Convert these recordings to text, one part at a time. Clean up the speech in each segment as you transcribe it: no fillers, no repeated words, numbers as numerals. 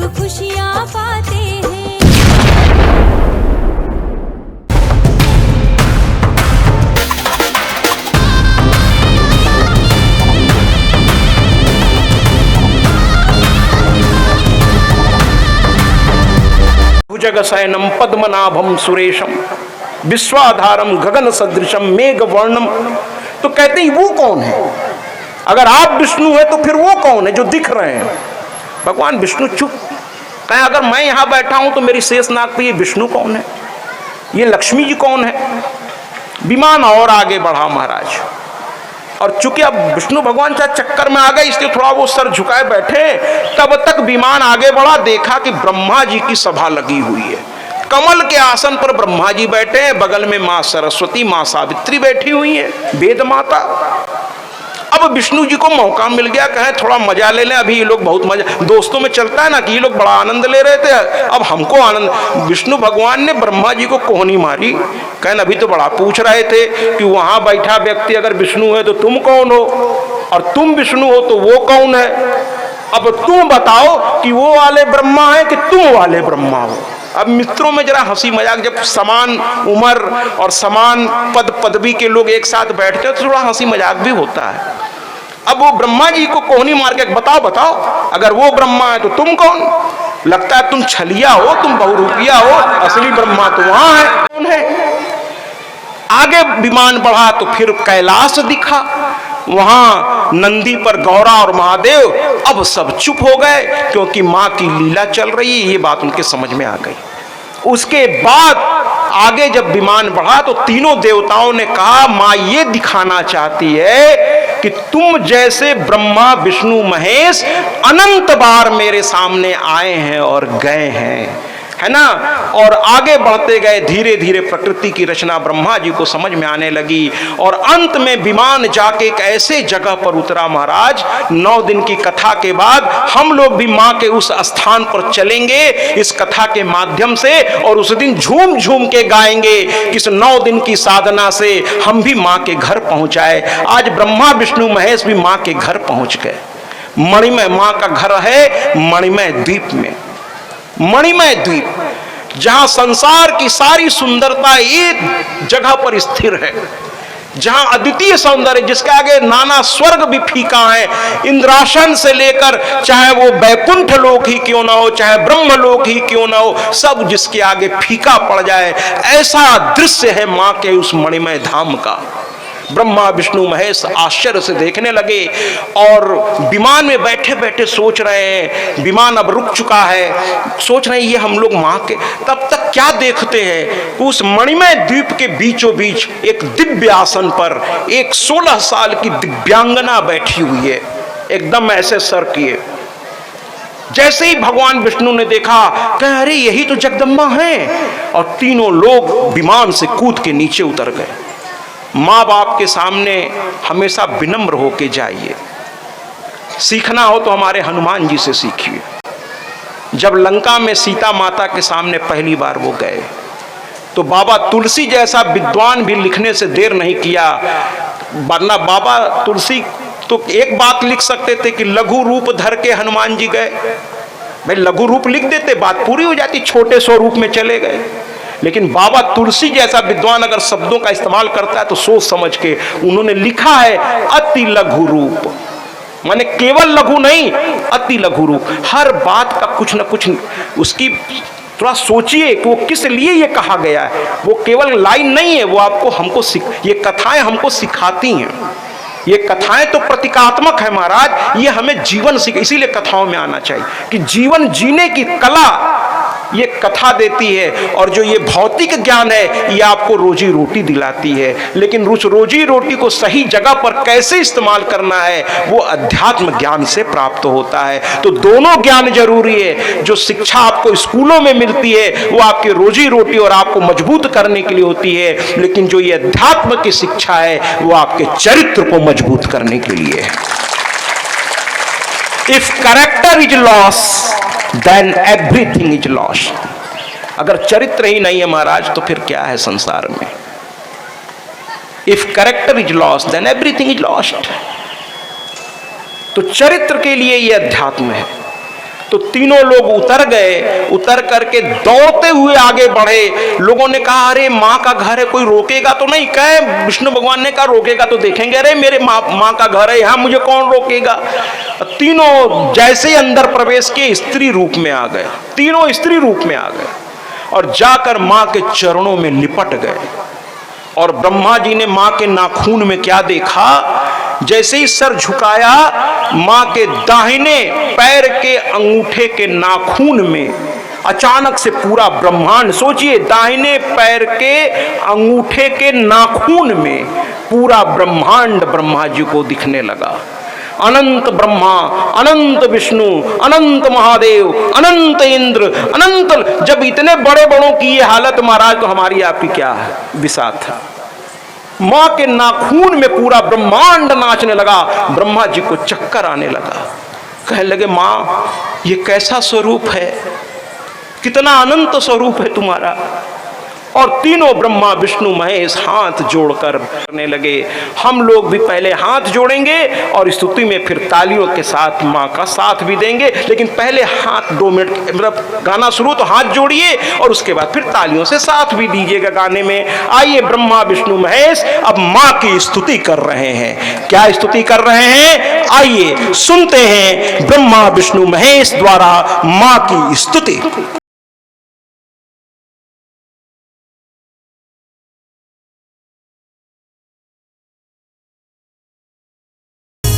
सब खुशियाँ पाते हैं। भुजगशयनम पद्मनाभम सुरेशम विश्वाधारम गगन सदृशम मेघ वर्णम। तो कहते हैं वो कौन है? अगर आप विष्णु है तो फिर वो कौन है जो दिख रहे हैं? भगवान विष्णु चुप। कहें अगर मैं यहां बैठा हूं तो मेरी शेषनाग पे ये विष्णु कौन है? ये लक्ष्मी जी कौन है? विमान और आगे बढ़ा महाराज, और चूंकि अब विष्णु भगवान चाहे चक्कर में आ गए इसलिए थोड़ा वो सर झुकाए बैठे। तब तक विमान आगे बढ़ा, देखा कि ब्रह्मा जी की सभा लगी हुई है। कमल के आसन पर ब्रह्मा जी बैठे हैं, बगल में मां सरस्वती मां सावित्री बैठी हुई है, वेद माता। अब विष्णु जी को मौका मिल गया, कहे थोड़ा मजा ले लें। अभी ये लोग बहुत मजा, दोस्तों में चलता है ना कि ये लोग बड़ा आनंद ले रहे थे, अब हमको आनंद। विष्णु भगवान ने ब्रह्मा जी को कोहनी मारी, कहें अभी तो बड़ा पूछ रहे थे कि वहां बैठा व्यक्ति अगर विष्णु है तो तुम कौन हो, और तुम विष्णु हो तो वो कौन है? अब तुम बताओ कि वो वाले ब्रह्मा है कि तुम वाले ब्रह्मा हो। अब मित्रों में जरा हंसी मजाक, जब समान उम्र और समान पद पदवी के लोग एक साथ बैठते हैं तो थोड़ा हंसी मजाक भी होता है। अब वो ब्रह्मा जी को कोहनी मार के बताओ बताओ, अगर वो ब्रह्मा है तो तुम कौन? लगता है तुम छलिया हो, तुम बहुरूपिया हो, असली ब्रह्मा तो वहां है। कौन है? आगे विमान बढ़ा तो फिर कैलाश दिखा, वहां नंदी पर गौरा और महादेव। अब सब चुप हो गए क्योंकि मां की लीला चल रही है, ये बात उनके समझ में आ गई। उसके बाद आगे जब विमान बढ़ा तो तीनों देवताओं ने कहा मां ये दिखाना चाहती है कि तुम जैसे ब्रह्मा विष्णु महेश अनंत बार मेरे सामने आए हैं और गए हैं, है ना। और आगे बढ़ते गए, धीरे धीरे प्रकृति की रचना ब्रह्मा जी को समझ में आने लगी, और अंत में विमान जाके एक ऐसे जगह पर उतरा महाराज। 9 दिन की कथा के बाद हम लोग भी मां के उस स्थान पर चलेंगे इस कथा के माध्यम से, और उस दिन झूम झूम के गाएंगे कि इस 9 दिन की साधना से हम भी मां के घर पहुंचाए। आज ब्रह्मा विष्णु महेश भी मां के घर पहुंच गए। मणिमय मां का घर है मणिमय द्वीप में, मणिमय द्वीप, जहां संसार की सारी सुंदरता एक जगह पर स्थिर है, जहां अद्वितीय सौंदर्य, जिसके आगे नाना स्वर्ग भी फीका है। इंद्रासन से लेकर चाहे वो वैकुंठ लोक ही क्यों ना हो, चाहे ब्रह्म लोक ही क्यों ना हो, सब जिसके आगे फीका पड़ जाए, ऐसा दृश्य है मां के उस मणिमय धाम का। ब्रह्मा विष्णु महेश आश्चर्य से देखने लगे, और विमान में बैठे बैठे सोच रहे हैं, विमान अब रुक चुका है, सोच रहे हैं ये हम लोग मां के। तब तक क्या देखते हैं, उस मणिमय द्वीप के बीचों बीच एक दिव्य आसन पर एक 16 साल की दिव्यांगना बैठी हुई है, एकदम ऐसे सर किए। जैसे ही भगवान विष्णु ने देखा, कहा अरे यही तो जगदम्बा है, और तीनों लोग विमान से कूद के नीचे उतर गए। माँ बाप के सामने हमेशा विनम्र होके जाइए। सीखना हो तो हमारे हनुमान जी से सीखिए। जब लंका में सीता माता के सामने पहली बार वो गए तो बाबा तुलसी जैसा विद्वान भी लिखने से देर नहीं किया, वरना बाबा तुलसी तो एक बात लिख सकते थे कि लघु रूप धर के हनुमान जी गए। भाई लघु रूप लिख देते, बात पूरी हो जाती, छोटे स्वरूप में चले गए। लेकिन बाबा तुलसी जैसा विद्वान अगर शब्दों का इस्तेमाल करता है तो सोच समझ के उन्होंने लिखा है अति लघु रूप, माने केवल लघु नहीं, अति लघु रूप। हर बात का कुछ न कुछ उसकी थोड़ा सोचिए कि वो किस लिए ये कहा गया है। वो केवल लाइन नहीं है, वो आपको ये कथाएं हमको सिखाती हैं। ये कथाएं तो प्रतीकात्मक है महाराज, ये हमें जीवन इसीलिए कथाओं में आना चाहिए कि जीवन जीने की कला ये कथा देती है। और जो ये भौतिक ज्ञान है ये आपको रोजी रोटी दिलाती है, लेकिन उस रोजी रोटी को सही जगह पर कैसे इस्तेमाल करना है वो अध्यात्म ज्ञान से प्राप्त होता है। तो दोनों ज्ञान जरूरी है। जो शिक्षा आपको स्कूलों में मिलती है वो आपकी रोजी रोटी और आपको मजबूत करने के लिए होती है, लेकिन जो ये अध्यात्म की शिक्षा है वो आपके चरित्र को मजबूत करने के लिए है। If character is loss then everything is lost. अगर चरित्र ही नहीं है महाराज तो फिर क्या है संसार में। If character is lost then everything is lost. तो चरित्र के लिए यह अध्यात्म है। तो तीनों लोग उतर गए, उतर करके दौड़ते हुए आगे बढ़े। लोगों ने कहा अरे माँ का घर है, कोई रोकेगा तो नहीं? कहे विष्णु भगवान ने कहा रोकेगा तो देखेंगे। अरे मेरे माँ का घर है, यहाँ मुझे कौन रोकेगा? तीनों जैसे ही अंदर प्रवेश किए स्त्री रूप में आ गए, तीनों स्त्री रूप में आ गए और जाकर माँ के चरणों में लिपट गए। और ब्रह्मा जी ने माँ के नाखून में क्या देखा? जैसे ही सर झुकाया, माँ के दाहिने पैर के अंगूठे के नाखून में अचानक से पूरा ब्रह्मांड, सोचिए दाहिने पैर के अंगूठे के नाखून में पूरा ब्रह्मांड ब्रह्मा जी को दिखने लगा। अनंत ब्रह्मा, अनंत विष्णु, अनंत महादेव, अनंत इंद्र, अनंत। जब इतने बड़े बड़ों की ये हालत महाराज, तो हमारी आपकी क्या है बिसात है? मां के नाखून में पूरा ब्रह्मांड नाचने लगा। ब्रह्मा जी को चक्कर आने लगा, कहने लगे मां ये कैसा स्वरूप है, कितना अनंत स्वरूप है तुम्हारा। और तीनों ब्रह्मा विष्णु महेश हाथ जोड़कर करने लगे। हम लोग भी पहले हाथ जोड़ेंगे और स्तुति में फिर तालियों के साथ माँ का साथ भी देंगे। लेकिन पहले हाथ 2 मिनट, मतलब गाना शुरू तो हाथ जोड़िए और उसके बाद फिर तालियों से साथ भी दीजिएगा गाने में। आइए ब्रह्मा विष्णु महेश अब माँ की स्तुति कर रहे हैं। क्या स्तुति कर रहे हैं? आइए सुनते हैं ब्रह्मा विष्णु महेश द्वारा माँ की स्तुति।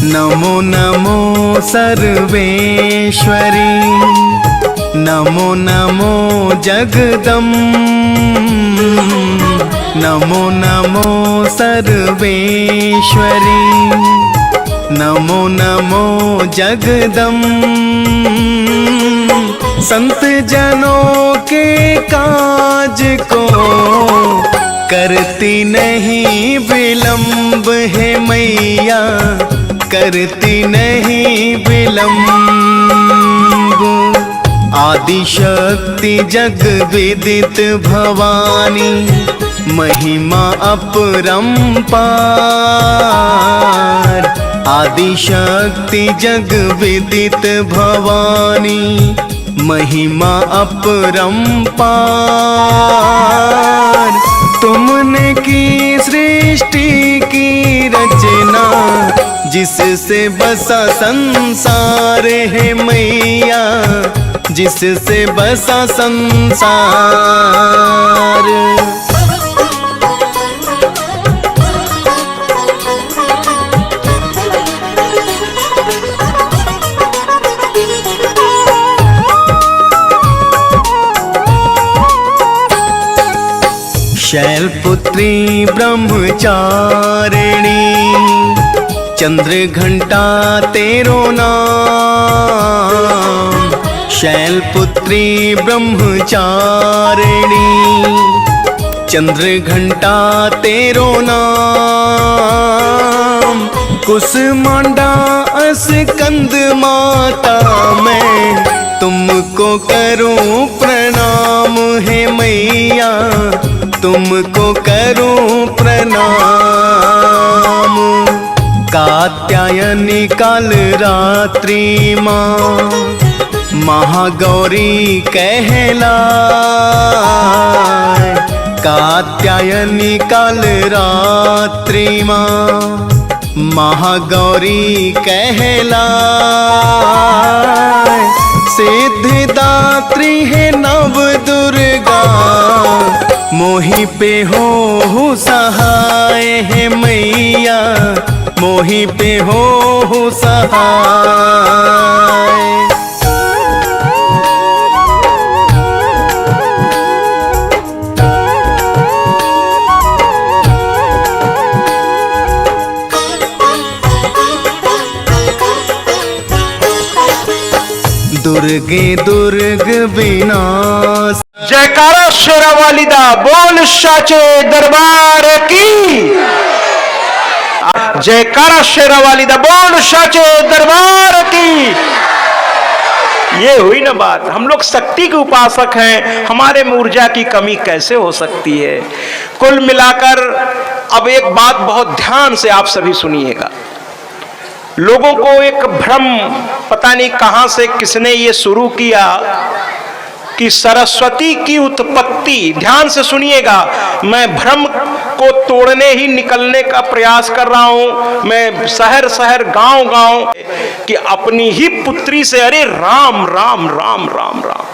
नमो नमो सर्वेश्वरी, नमो नमो जगदम, नमो नमो सर्वेश्वरी, नमो नमो जगदम। संत जनों के काज को करती नहीं विलंब है मैया, करती नहीं विलंब। आदि शक्ति जग विदित भवानी, महिमा अपरंपार। आदि शक्ति जग विदित भवानी, महिमा अपरंपार। तुमने की सृष्टि की रचना, जिससे बसा संसार है मैया, जिससे बसा संसार। शैलपुत्री ब्रह्मचारिणी, चंद्र घंटा तेरो नाम। शैलपुत्री ब्रह्मचारिणी, चंद्र घंटा तेरो नाम। कुसमांडा अस्कंद माता, मैं तुमको करूं प्रणाम है मैया, तुमको करूं प्रणाम। कात्यायनी काल रात्रि माँ, महागौरी कहलाए। कात्यायनी काल रात्रि माँ, महागौरी कहलाए। सिद्धिदात्री है नव दुर्गा, मोहि पे हो सहाय है मैया, मोहि पे हो सहाय। दुर्गे दुर्ग विनाश। जयकारा शेरा वालिदा, बोल साचे दरबार की। जयकारा शेरा वालिदा, बोल साचे दरबार की। ये हुई ना बात। हम लोग शक्ति के उपासक हैं, हमारे में ऊर्जा की कमी कैसे हो सकती है? कुल मिलाकर अब एक बात बहुत ध्यान से आप सभी सुनिएगा। लोगों को एक भ्रम, पता नहीं कहां से किसने ये शुरू किया कि सरस्वती की उत्पत्ति, ध्यान से सुनिएगा, मैं भ्रम को तोड़ने ही निकलने का प्रयास कर रहा हूं। मैं शहर शहर गांव गांव कि अपनी ही पुत्री से, अरे राम राम राम राम राम,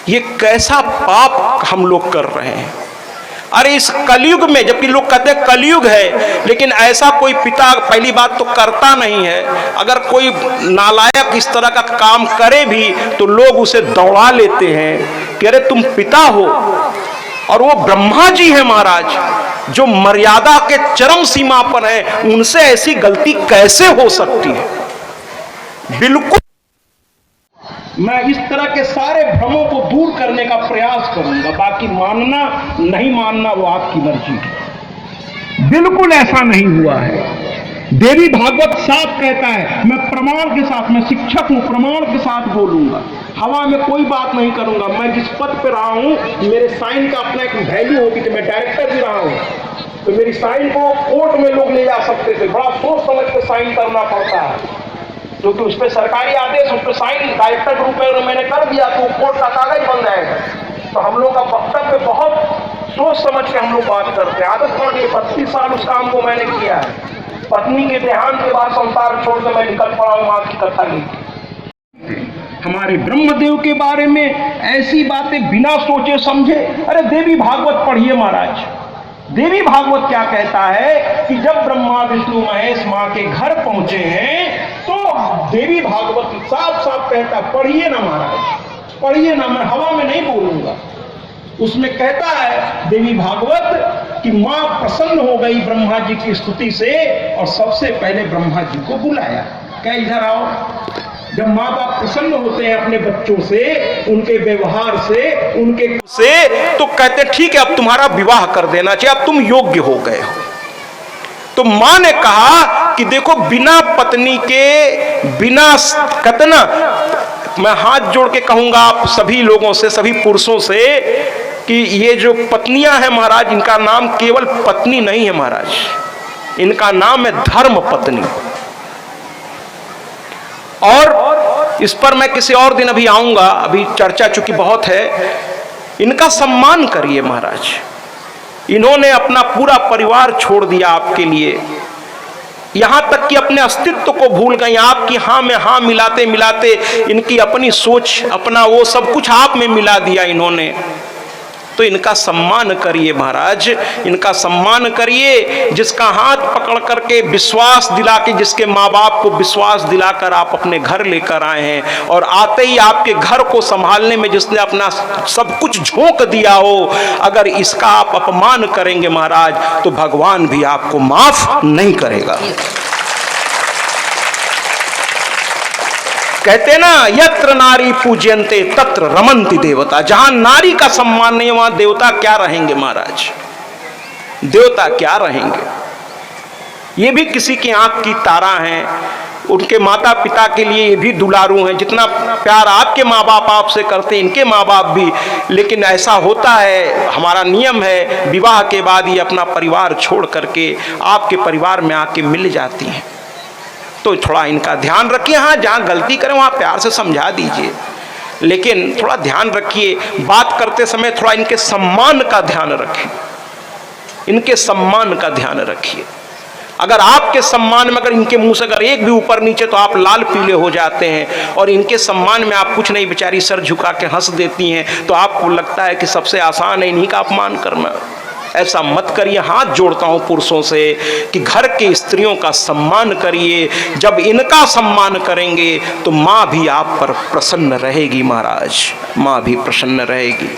ये कैसा पाप हम लोग कर रहे हैं। अरे इस कलयुग में, जबकि लोग कहते हैं कलयुग है, लेकिन ऐसा कोई पिता पहली बात तो करता नहीं है। अगर कोई नालायक इस तरह का काम करे भी तो लोग उसे दौड़ा लेते हैं कि अरे तुम पिता हो, और वो ब्रह्मा जी है महाराज, जो मर्यादा के चरम सीमा पर है, उनसे ऐसी गलती कैसे हो सकती है। बिल्कुल मैं इस तरह के सारे भ्रमों को दूर करने का प्रयास करूंगा, बाकी मानना नहीं मानना वो आपकी मर्जी है। बिल्कुल ऐसा नहीं हुआ है। देवी भागवत साफ कहता है, मैं प्रमाण के साथ, मैं शिक्षक हूं, प्रमाण के साथ बोलूंगा, हवा में कोई बात नहीं करूंगा। मैं जिस पद पे रहा हूं, मेरे साइन का अपना एक वैल्यू होगी कि मैं डायरेक्टर भी रहा हूं, तो मेरी साइन को कोर्ट में लोग ले जा सकते थे, बड़ा सोच समझ के साइन करना पड़ता है, क्योंकि उस पर सरकारी आदेश, उस पर साइन डायरेक्टर के रूप में मैंने कर दिया तो कोर्ट का कागज बन जाएगा। तो हम लोग का वक्तव्य बहुत सोच समझ के हम लोग बात करते हैं। आदत पड़ गई, 32 साल उस काम को मैंने किया है। पत्नी के देहांत के बाद संसार छोड़ के मैं निकल पड़ा हूं मां की कथा लेके। हमारे ब्रह्मदेव के बारे में ऐसी बातें बिना सोचे समझे, अरे देवी भागवत पढ़िए महाराज। देवी भागवत क्या कहता है कि जब ब्रह्मा विष्णु महेश मां के घर पहुंचे हैं, तो देवी भागवत साफ साफ कहता, पढ़िए ना महाराज, पढ़िए ना, मैं हवा में नहीं बोलूंगा। उसमें कहता है देवी भागवत कि मां प्रसन्न हो गई ब्रह्मा जी की स्तुति से, और सबसे पहले ब्रह्मा जी को बुलाया, क्या इधर आओ। जब माँ बाप प्रसन्न होते हैं अपने बच्चों से, उनके व्यवहार से, उनके से, तो कहते ठीक है अब तुम्हारा विवाह कर देना चाहिए, अब तुम योग्य हो गए हो। तो मां ने कहा कि देखो बिना पत्नी के, बिना कतना, मैं हाथ जोड़ के कहूंगा आप सभी लोगों से, सभी पुरुषों से, कि ये जो पत्नियां हैं महाराज, इनका नाम केवल पत्नी नहीं है महाराज, इनका नाम है धर्म पत्नी। और इस पर मैं किसी और दिन अभी आऊंगा, अभी चर्चा चूंकि बहुत है। इनका सम्मान करिए महाराज, इन्होंने अपना पूरा परिवार छोड़ दिया आपके लिए, यहां तक कि अपने अस्तित्व को भूल गई। आपकी हाँ में हाँ मिलाते मिलाते इनकी अपनी सोच, अपना वो सब कुछ आप में मिला दिया इन्होंने। तो इनका सम्मान करिए महाराज, इनका सम्मान करिए। जिसका हाथ पकड़ करके विश्वास दिला के, जिसके माँ बाप को विश्वास दिलाकर आप अपने घर लेकर आए हैं, और आते ही आपके घर को संभालने में जिसने अपना सब कुछ झोंक दिया हो, अगर इसका आप अपमान करेंगे महाराज, तो भगवान भी आपको माफ नहीं करेगा। कहते ना, यत्र नारी पूज्यन्ते तत्र रमन्ति देवता। जहां नारी का सम्मान नहीं, वहां देवता क्या रहेंगे महाराज, देवता क्या रहेंगे। ये भी किसी की आंख की तारा हैं, उनके माता पिता के लिए ये भी दुलारू हैं। जितना प्यार आपके माँ बाप आपसे करते हैं, इनके माँ बाप भी। लेकिन ऐसा होता है, हमारा नियम है, विवाह के बाद ये अपना परिवार छोड़ करके आपके परिवार में आके मिल जाती हैं। तो थोड़ा इनका ध्यान रखिए। हाँ, जहाँ गलती करें वहाँ प्यार से समझा दीजिए, लेकिन थोड़ा ध्यान रखिए, बात करते समय थोड़ा इनके सम्मान का ध्यान रखिए, इनके सम्मान का ध्यान रखिए। अगर आपके सम्मान में, अगर इनके मुंह से अगर एक भी ऊपर नीचे, तो आप लाल पीले हो जाते हैं। और इनके सम्मान में आप कुछ नहीं, बेचारी सर झुका के हंस देती हैं, तो आपको लगता है कि सबसे आसान है इन्हीं का अपमान करना। ऐसा मत करिए। हाथ जोड़ता हूं पुरुषों से कि घर के स्त्रियों का सम्मान करिए। जब इनका सम्मान करेंगे तो माँ भी आप पर प्रसन्न रहेगी महाराज, माँ भी प्रसन्न रहेगी।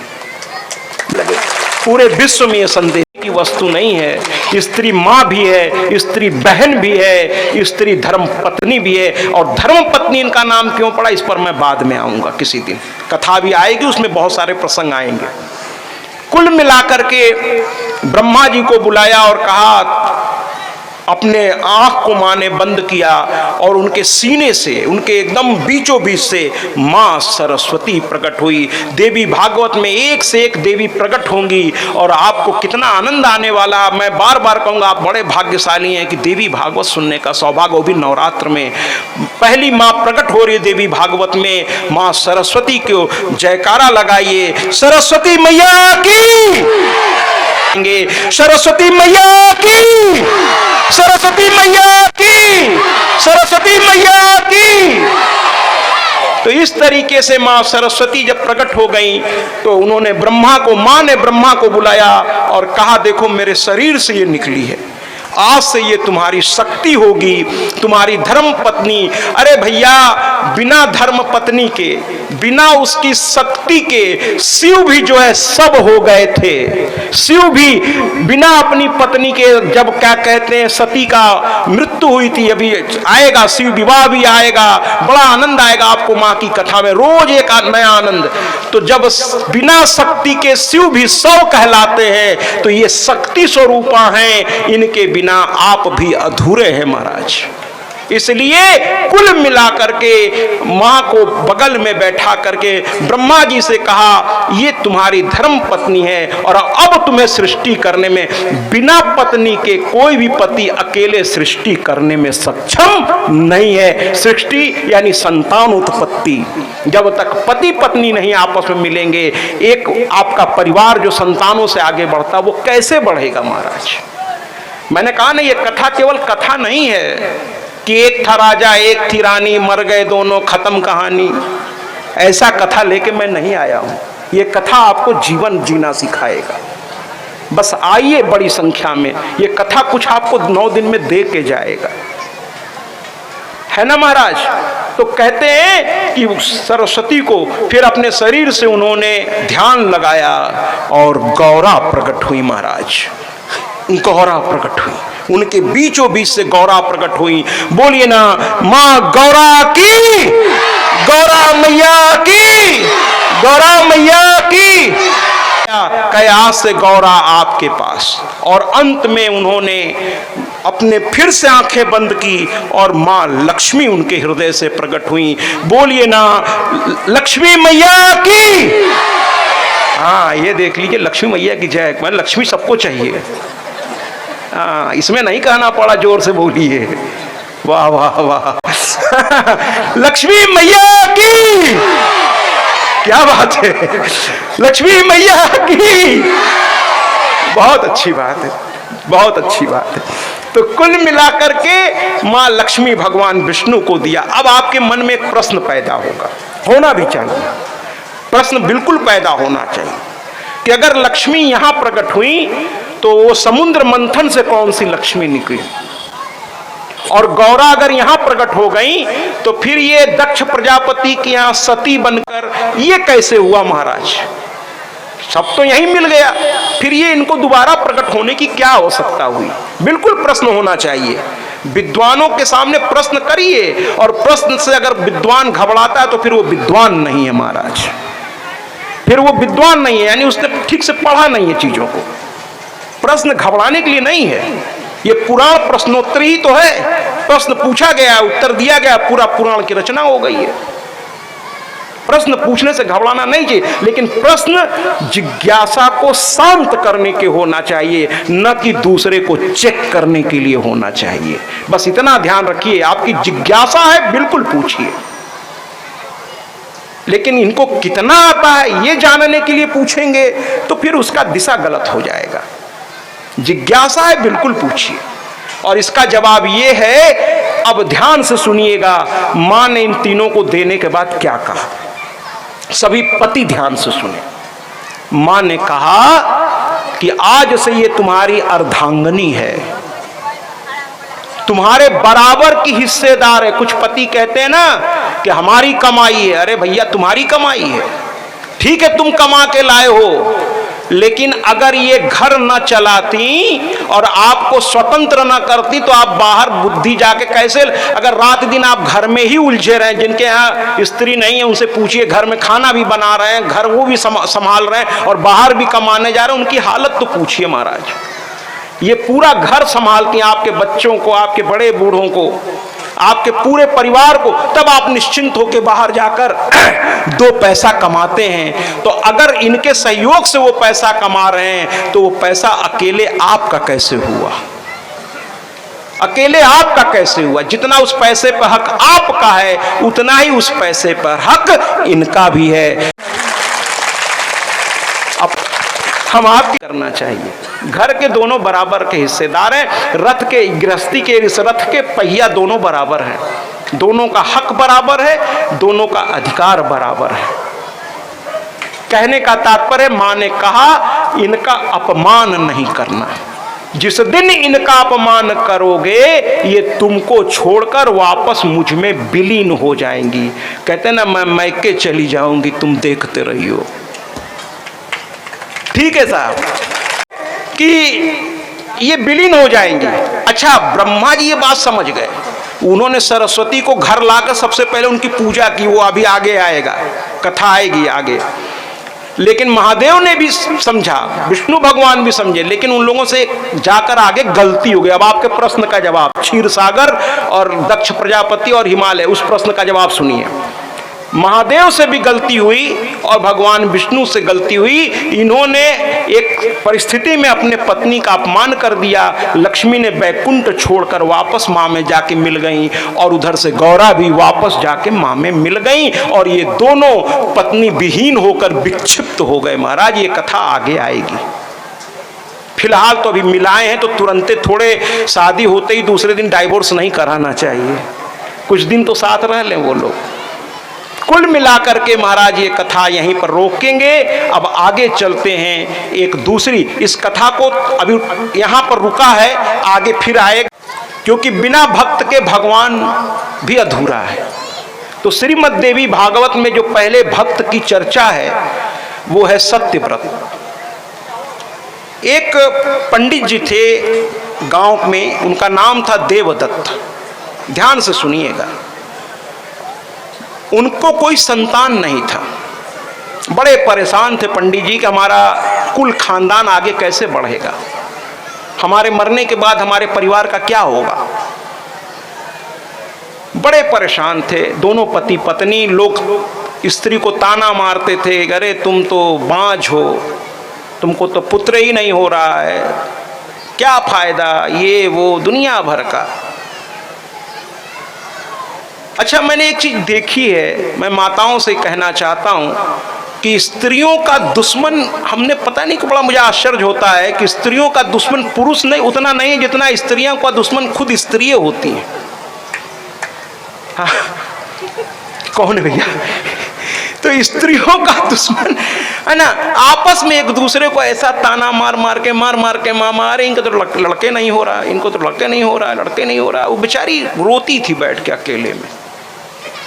पूरे विश्व में यह संदेह की वस्तु नहीं है। स्त्री माँ भी है, स्त्री बहन भी है, स्त्री धर्म पत्नी भी है। और धर्म पत्नी इनका नाम क्यों पड़ा, इस पर मैं बाद में आऊंगा, किसी दिन कथा भी आएगी, उसमें बहुत सारे प्रसंग आएंगे। कुल मिलाकर के ब्रह्मा जी को बुलाया और कहा, अपने आँख को माँ ने बंद किया और उनके सीने से, उनके एकदम बीचों बीच से माँ सरस्वती प्रकट हुई। देवी भागवत में एक से एक देवी प्रकट होंगी और आपको कितना आनंद आने वाला। मैं बार बार कहूँगा आप बड़े भाग्यशाली हैं कि देवी भागवत सुनने का सौभाग्य, वो भी नवरात्र में। पहली माँ प्रकट हो रही है देवी भागवत में, माँ सरस्वती को जयकारा लगाइए, सरस्वती मैया की, सरस्वती मैया की, सरस्वती मैया की, सरस्वती मैया की। तो इस तरीके से माँ सरस्वती जब प्रकट हो गई तो उन्होंने ब्रह्मा को, माँ ने ब्रह्मा को बुलाया और कहा देखो मेरे शरीर से ये निकली है, आज से ये तुम्हारी शक्ति होगी, तुम्हारी धर्म पत्नी। अरे भैया, बिना धर्म पत्नी के, बिना उसकी शक्ति के शिव भी जो है सब हो गए थे। शिव भी बिना अपनी पत्नी के, जब क्या कहते हैं सती का मृत्यु हुई थी, अभी आएगा शिव विवाह भी आएगा, बड़ा आनंद आएगा आपको माँ की कथा में, रोज एक नया आनंद। तो जब बिना शक्ति के शिव भी सौ कहलाते हैं तो ये शक्ति स्वरूपा हैं, इनके बिना आप भी अधूरे हैं महाराज। इसलिए कुल मिलाकर के माँ को बगल में बैठा करके ब्रह्मा जी से कहा ये तुम्हारी धर्म पत्नी है और अब तुम्हें सृष्टि करने में, बिना पत्नी के कोई भी पति अकेले सृष्टि करने में सक्षम नहीं है। सृष्टि यानी संतान उत्पत्ति, जब तक पति पत्नी नहीं आपस में मिलेंगे, एक आपका परिवार जो संतानों से आगे बढ़ता वो कैसे बढ़ेगा महाराज। मैंने कहा ना, ये कथा केवल कथा नहीं है कि एक था राजा एक थी रानी, मर गए दोनों, खत्म कहानी। ऐसा कथा लेके मैं नहीं आया हूं। ये कथा आपको जीवन जीना सिखाएगा। बस आइए बड़ी संख्या में, ये कथा कुछ आपको 9 दिन में दे के जाएगा, है ना महाराज। तो कहते हैं कि सरस्वती को फिर अपने शरीर से उन्होंने ध्यान लगाया और गौरा प्रकट हुई महाराज, गौरा प्रकट हुई, उनके बीचों बीच से गौरा प्रकट हुई। बोलिए ना माँ गौरा की, गौरा मैया की, गौरा मैया की। कयास से गौरा आपके पास। और अंत में उन्होंने अपने फिर से आंखें बंद की और माँ लक्ष्मी उनके हृदय से प्रकट हुई। बोलिए ना लक्ष्मी मैया की। हाँ, ये देख लीजिए, लक्ष्मी मैया की जय। मैं लक्ष्मी सबको चाहिए, हाँ, इसमें नहीं कहना पड़ा, जोर से बोलिए, वाह वाह वाह। लक्ष्मी मैया की, क्या बात है, लक्ष्मी मैया की, बहुत अच्छी बात है, बहुत अच्छी बात है। तो कुल मिलाकर के माँ लक्ष्मी भगवान विष्णु को दिया। अब आपके मन में एक प्रश्न पैदा होगा, होना भी चाहिए, प्रश्न बिल्कुल पैदा होना चाहिए कि अगर लक्ष्मी यहां प्रकट हुई तो वो समुद्र मंथन से कौन सी लक्ष्मी निकली, और गौरा अगर यहां प्रकट हो गई तो फिर ये दक्ष प्रजापति के यहां सती बनकर ये कैसे हुआ महाराज। सब तो यहीं मिल गया, फिर ये इनको दोबारा प्रकट होने की क्या आवश्यकता हुई। बिल्कुल प्रश्न होना चाहिए, विद्वानों के सामने प्रश्न करिए, और प्रश्न से अगर विद्वान घबराता है तो फिर वो विद्वान नहीं है महाराज, फिर वो विद्वान नहीं है, यानी उसने ठीक से पढ़ा नहीं है चीजों को। प्रश्न घबराने के लिए नहीं है, ये पुराण प्रश्नोत्तरी ही तो है। प्रश्न पूछा गया, उत्तर दिया गया, पूरा पुराण की रचना हो गई है। प्रश्न पूछने से घबराना नहीं चाहिए, लेकिन प्रश्न जिज्ञासा को शांत करने के होना चाहिए, न कि दूसरे को चेक करने के लिए होना चाहिए। बस इतना ध्यान रखिए, आपकी जिज्ञासा है बिल्कुल पूछिए, लेकिन इनको कितना आता है ये जानने के लिए पूछेंगे तो फिर उसका दिशा गलत हो जाएगा। जिज्ञासा है बिल्कुल पूछिए। और इसका जवाब ये है, अब ध्यान से सुनिएगा, मां ने इन तीनों को देने के बाद क्या कहा। सभी पति ध्यान से सुने। मां ने कहा कि आज से ये तुम्हारी अर्धांगनी है, तुम्हारे बराबर की हिस्सेदार है। कुछ पति कहते हैं ना कि हमारी कमाई है। अरे भैया, तुम्हारी कमाई है, ठीक है, तुम कमा के लाए हो, लेकिन अगर ये घर न चलाती और आपको स्वतंत्र न करती तो आप बाहर बुद्धि जाके कैसे। अगर रात दिन आप घर में ही उलझे रहे, जिनके यहाँ स्त्री नहीं है उनसे पूछिए, घर में खाना भी बना रहे हैं, घर वो भी संभाल रहे हैं और बाहर भी कमाने जा रहे हैं, उनकी हालत तो पूछिए महाराज। ये पूरा घर संभालती हैं, आपके बच्चों को, आपके बड़े बूढ़ों को, आपके पूरे परिवार को, तब आप निश्चिंत होकर बाहर जाकर 2 पैसा कमाते हैं। तो अगर इनके सहयोग से वो पैसा कमा रहे हैं तो वो पैसा अकेले आपका कैसे हुआ? अकेले आपका कैसे हुआ? जितना उस पैसे पर हक आपका है उतना ही उस पैसे पर हक इनका भी है। अब हम आपकी करना चाहिए। घर के दोनों बराबर के हिस्सेदार हैं। रथ के, गृहस्थी के इस रथ के पहिया दोनों बराबर हैं, दोनों का हक बराबर है, दोनों का अधिकार बराबर है। कहने का तात्पर्य, मां ने कहा इनका अपमान नहीं करना। जिस दिन इनका अपमान करोगे ये तुमको छोड़कर वापस मुझ में विलीन हो जाएंगी। कहते ना, मैं मैके चली जाऊंगी, तुम देखते रहियो। ठीक है साहब, कि ये विलीन हो जाएंगे। अच्छा, ब्रह्मा जी ये बात समझ गए, उन्होंने सरस्वती को घर लाकर सबसे पहले उनकी पूजा की। वो अभी आगे आएगा, कथा आएगी आगे। लेकिन महादेव ने भी समझा, विष्णु भगवान भी समझे, लेकिन उन लोगों से जाकर आगे गलती हो गई। अब आपके प्रश्न का जवाब, क्षीर सागर और दक्ष प्रजापति और हिमालय, उस प्रश्न का जवाब सुनिए। महादेव से भी गलती हुई और भगवान विष्णु से गलती हुई। इन्होंने एक परिस्थिति में अपने पत्नी का अपमान कर दिया। लक्ष्मी ने बैकुंठ छोड़कर वापस माँ में जाके मिल गई और उधर से गौरा भी वापस जाके माँ में मिल गई और ये दोनों पत्नी विहीन होकर विक्षिप्त हो गए। महाराज, ये कथा आगे आएगी। फिलहाल तो अभी मिलाए हैं तो तुरंते, थोड़े शादी होते ही दूसरे दिन डाइवोर्स नहीं कराना चाहिए, कुछ दिन तो साथ रह लें वो लोग। कुल मिलाकर के महाराज ये कथा यहीं पर रोकेंगे। अब आगे चलते हैं एक दूसरी, इस कथा को अभी यहाँ पर रुका है, आगे फिर आएगा, क्योंकि बिना भक्त के भगवान भी अधूरा है। तो श्रीमद् देवी भागवत में जो पहले भक्त की चर्चा है वो है सत्यव्रत। एक पंडित जी थे गांव में, उनका नाम था देवदत्त। ध्यान से सुनिएगा। उनको कोई संतान नहीं था, बड़े परेशान थे पंडित जी कि हमारा कुल खानदान आगे कैसे बढ़ेगा, हमारे मरने के बाद हमारे परिवार का क्या होगा। बड़े परेशान थे दोनों पति पत्नी। लोग स्त्री को ताना मारते थे, अरे तुम तो बांझ हो, तुमको तो पुत्र ही नहीं हो रहा है, क्या फायदा, ये वो दुनिया भर का। अच्छा, मैंने एक चीज देखी है, मैं माताओं से कहना चाहता हूं कि स्त्रियों का दुश्मन, हमने पता नहीं, बड़ा मुझे आश्चर्य होता है कि स्त्रियों का दुश्मन पुरुष नहीं, उतना नहीं जितना स्त्रियों का दुश्मन खुद स्त्रियां होती हैं। हाँ, कौन है भैया? तो स्त्रियों का दुश्मन है ना, आपस में एक दूसरे को ऐसा ताना मार मार के मारे, इनको तो लड़के नहीं हो रहा, इनको तो लड़के नहीं हो रहा, लड़के नहीं हो रहा। वो बेचारी रोती थी बैठ के, अकेले में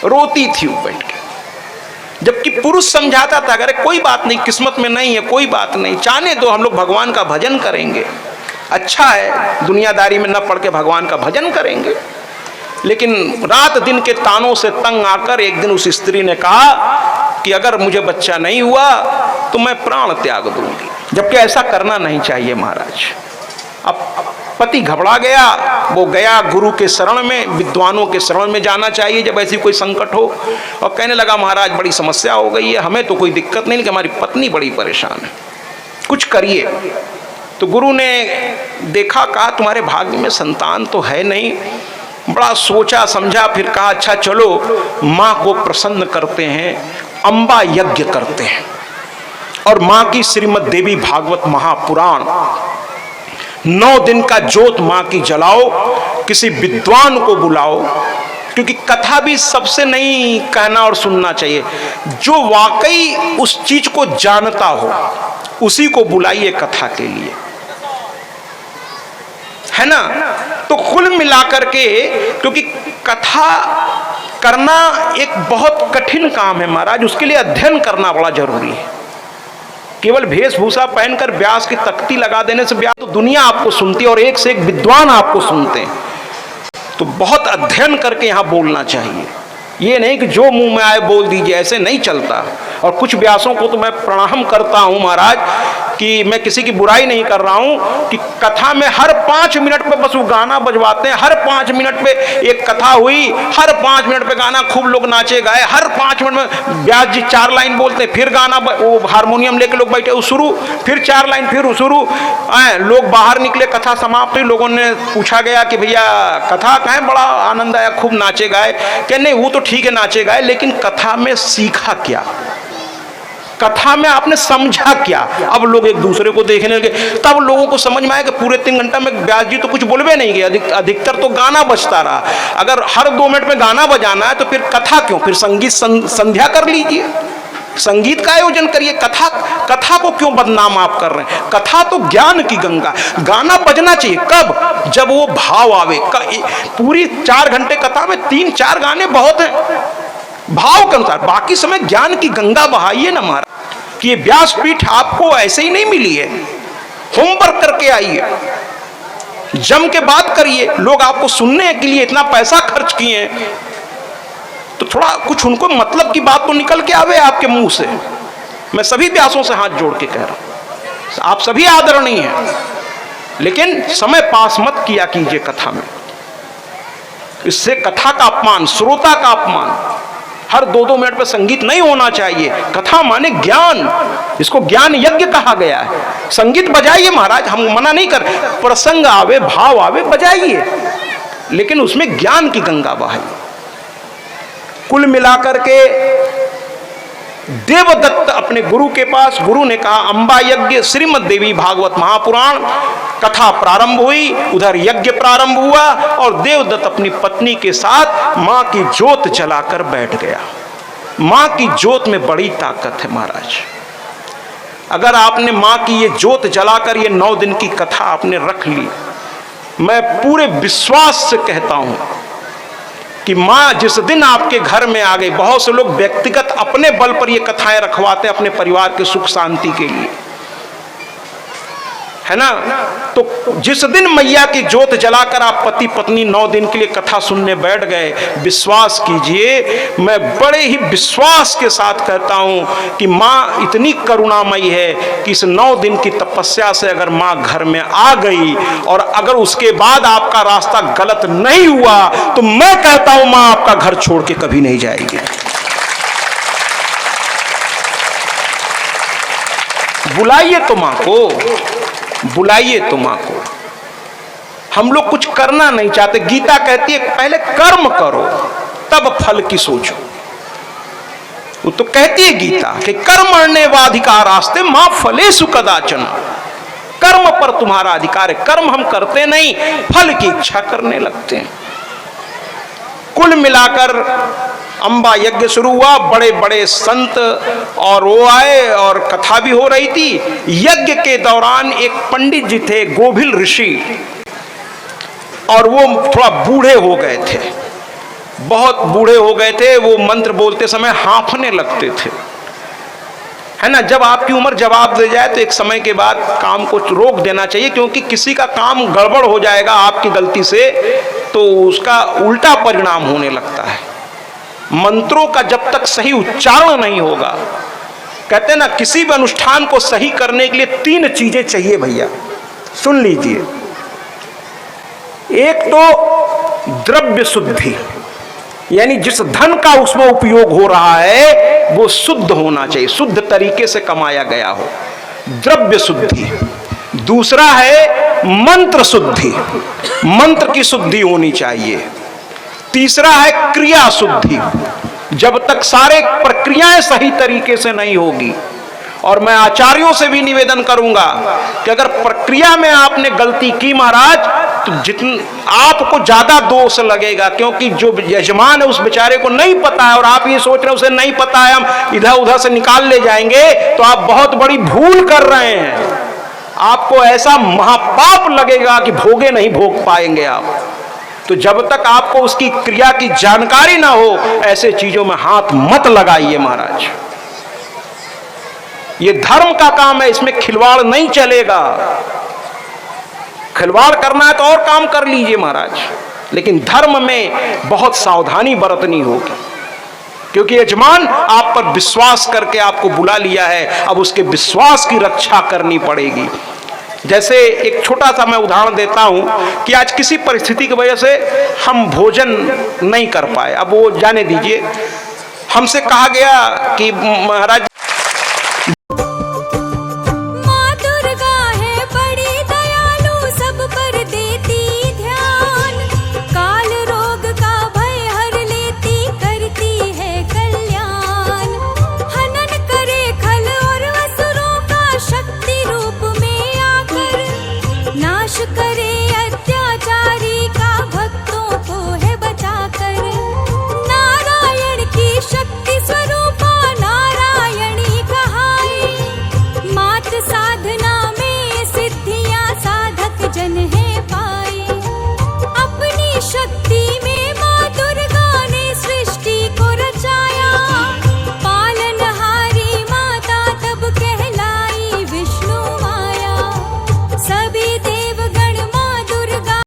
रोती थी वो बैठ के। जबकि पुरुष समझाता था, अरे कोई बात नहीं, किस्मत में नहीं है, कोई बात नहीं, चाहने दो, हम लोग भगवान का भजन करेंगे, अच्छा है, दुनियादारी में न पड़ के भगवान का भजन करेंगे। लेकिन रात दिन के तानों से तंग आकर एक दिन उस स्त्री ने कहा कि अगर मुझे बच्चा नहीं हुआ तो मैं प्राण त्याग दूंगी। जबकि ऐसा करना नहीं चाहिए महाराज। अब पति घबरा गया, वो गया गुरु के शरण में, विद्वानों के शरण में जाना चाहिए जब ऐसी कोई संकट हो, और कहने लगा महाराज बड़ी समस्या हो गई है, हमें तो कोई दिक्कत नहीं, कि हमारी पत्नी बड़ी परेशान है, कुछ करिए। तो गुरु ने देखा, कहा तुम्हारे भाग्य में संतान तो है नहीं। बड़ा सोचा समझा, फिर कहा अच्छा चलो माँ को प्रसन्न करते हैं, अम्बा यज्ञ करते हैं और माँ की श्रीमद् देवी भागवत महापुराण 9 दिन का जोत माँ की जलाओ, किसी विद्वान को बुलाओ, क्योंकि कथा भी सबसे नहीं कहना और सुनना चाहिए, जो वाकई उस चीज को जानता हो उसी को बुलाइए कथा के लिए, है ना। तो कुल मिलाकर के, क्योंकि कथा करना एक बहुत कठिन काम है महाराज, उसके लिए अध्ययन करना बड़ा जरूरी है। केवल वेशभूषा पहनकर व्यास की तख्ती लगा देने से व्यास, तो दुनिया आपको सुनती है और एक से एक विद्वान आपको सुनते हैं। तो बहुत अध्ययन करके यहाँ बोलना चाहिए, ये नहीं कि जो मुंह में आए बोल दीजिए, ऐसे नहीं चलता। और कुछ व्यासों को तो मैं प्रणाम करता हूँ महाराज कि मैं किसी की बुराई नहीं कर रहा हूं कि कथा में हर 5 मिनट पे बस वो गाना बजवाते हैं, हर 5 मिनट पे एक कथा हुई, हर 5 मिनट पे गाना, खूब लोग नाचे गाए, हर 5 मिनट में व्यास जी 4 लाइन बोलते, फिर गाना, वो हारमोनियम लेके लोग बैठे, वो शुरू, फिर 4 लाइन, फिर वो शुरू। लोग बाहर निकले, कथा समाप्त हुई, लोगों ने पूछा गया कि भैया कथा कहें, बड़ा आनंद आया, खूब नाचे गाए। कि नहीं, वो तो ठीक है नाचे गाए, लेकिन कथा में सीखा क्या, कथा में आपने समझा क्या? अब लोग एक दूसरे को देखने लगे, तब लोगों को समझ में आया कि पूरे 3 घंटा में व्यास जी तो कुछ बोलवे नहीं गए, अधिकतर तो गाना बजता रहा। अगर हर 2 मिनट में गाना बजाना है तो फिर कथा क्यों, फिर संगीत संध्या कर लीजिए, संगीत का आयोजन करिए। कथा को क्यों बदनाम आप कर रहे हैं? कथा तो ज्ञान की गंगा, गाना बजना चाहिए कब, जब वो भाव आवे। पूरी 4 घंटे कथा में 3-4 गाने बहुत हैं भाव के अनुसार, बाकी समय ज्ञान की गंगा बहाइए ना महाराज। कि ये व्यासपीठ आपको ऐसे ही नहीं मिली है, होमवर्क करके आइए, जम के बात करिए। लोग आपको सुनने के लिए इतना पैसा खर्च किए हैं, तो थोड़ा कुछ उनको मतलब की बात तो निकल के आवे आपके मुंह से। मैं सभी व्यासों से हाथ जोड़ के कह रहा हूं, आप सभी आदरणीय हैं, लेकिन समय पास मत किया कीजिए कथा में। इससे कथा का अपमान, श्रोता का अपमान। हर 2-2 मिनट पर संगीत नहीं होना चाहिए। कथा माने ज्ञान, इसको ज्ञान यज्ञ कहा गया है। संगीत बजाइए महाराज, हम मना नहीं कर, प्रसंग आवे, भाव आवे, बजाइए, लेकिन उसमें ज्ञान की गंगा बहाइए। कुल मिलाकर के देवदत्त अपने गुरु के पास, गुरु ने कहा अंबा यज्ञ, श्रीमद् देवी भागवत महापुराण, कथा प्रारंभ हुई, उधर यज्ञ प्रारंभ हुआ, और देवदत्त अपनी पत्नी के साथ मां की ज्योत जलाकर बैठ गया। मां की ज्योत में बड़ी ताकत है महाराज। अगर आपने मां की ये ज्योत जलाकर ये 9 दिन की कथा आपने रख ली, मैं पूरे विश्वास से कहता हूं कि मां जिस दिन आपके घर में आ गई, बहुत से लोग व्यक्तिगत अपने बल पर ये कथाएं रखवाते अपने परिवार के सुख शांति के लिए, है ना। तो जिस दिन मैया की ज्योत जलाकर आप पति पत्नी 9 दिन के लिए कथा सुनने बैठ गए, विश्वास कीजिए, मैं बड़े ही विश्वास के साथ कहता हूं कि मां इतनी करुणामयी है कि इस 9 दिन की तपस्या से अगर मां घर में आ गई, और अगर उसके बाद आपका रास्ता गलत नहीं हुआ, तो मैं कहता हूं मां आपका घर छोड़ के कभी नहीं जाएगी। बुलाइए तो मां को, बुलाइए तो मां को। हम लोग कुछ करना नहीं चाहते। गीता कहती है पहले कर्म करो तब फल की सोचो। वो तो कहती है गीता कि कर्मण्येवाधिकार आस्ते मां फलेषु कदाचन, कर्म पर तुम्हारा अधिकार है। कर्म हम करते नहीं, फल की इच्छा करने लगते हैं। कुल मिलाकर अंबा यज्ञ शुरू हुआ, बड़े बड़े संत और वो आए और कथा भी हो रही थी। यज्ञ के दौरान एक पंडित जी थे, गोभिल ऋषि, और वो थोड़ा बूढ़े हो गए थे, बहुत बूढ़े हो गए थे। वो मंत्र बोलते समय हांफने लगते थे, है ना। जब आपकी उम्र जवाब दे जाए तो एक समय के बाद काम को रोक देना चाहिए, क्योंकि किसी का काम गड़बड़ हो जाएगा आपकी गलती से तो उसका उल्टा परिणाम होने लगता है। मंत्रों का जब तक सही उच्चारण नहीं होगा, कहते हैं ना, किसी भी अनुष्ठान को सही करने के लिए 3 चीजें चाहिए भैया, सुन लीजिए। एक तो द्रव्य शुद्धि, यानी जिस धन का उसमें उपयोग हो रहा है वो शुद्ध होना चाहिए, शुद्ध तरीके से कमाया गया हो, द्रव्य शुद्धि। दूसरा है मंत्र शुद्धि, मंत्र की शुद्धि होनी चाहिए। तीसरा है क्रिया शुद्धि, जब तक सारे प्रक्रियाएं सही तरीके से नहीं होगी। और मैं आचार्यों से भी निवेदन करूंगा कि अगर प्रक्रिया में आपने गलती की महाराज, तो जितना आपको ज्यादा दोष लगेगा, क्योंकि जो यजमान है उस बेचारे को नहीं पता है, और आप ये सोच रहे हैं उसे नहीं पता है, हम इधर उधर से निकाल ले जाएंगे, तो आप बहुत बड़ी भूल कर रहे हैं। आपको ऐसा महापाप लगेगा कि भोगे नहीं भोग पाएंगे आप। तो जब तक आपको उसकी क्रिया की जानकारी ना हो, ऐसे चीजों में हाथ मत लगाइए महाराज। ये धर्म का काम है, इसमें खिलवाड़ नहीं चलेगा। खिलवाड़ करना है तो और काम कर लीजिए महाराज, लेकिन धर्म में बहुत सावधानी बरतनी होगी। क्योंकि यजमान आप पर विश्वास करके आपको बुला लिया है, अब उसके विश्वास की रक्षा करनी पड़ेगी। जैसे एक छोटा सा मैं उदाहरण देता हूं कि आज किसी परिस्थिति की वजह से हम भोजन नहीं कर पाए, अब वो जाने दीजिए, हमसे कहा गया कि महाराज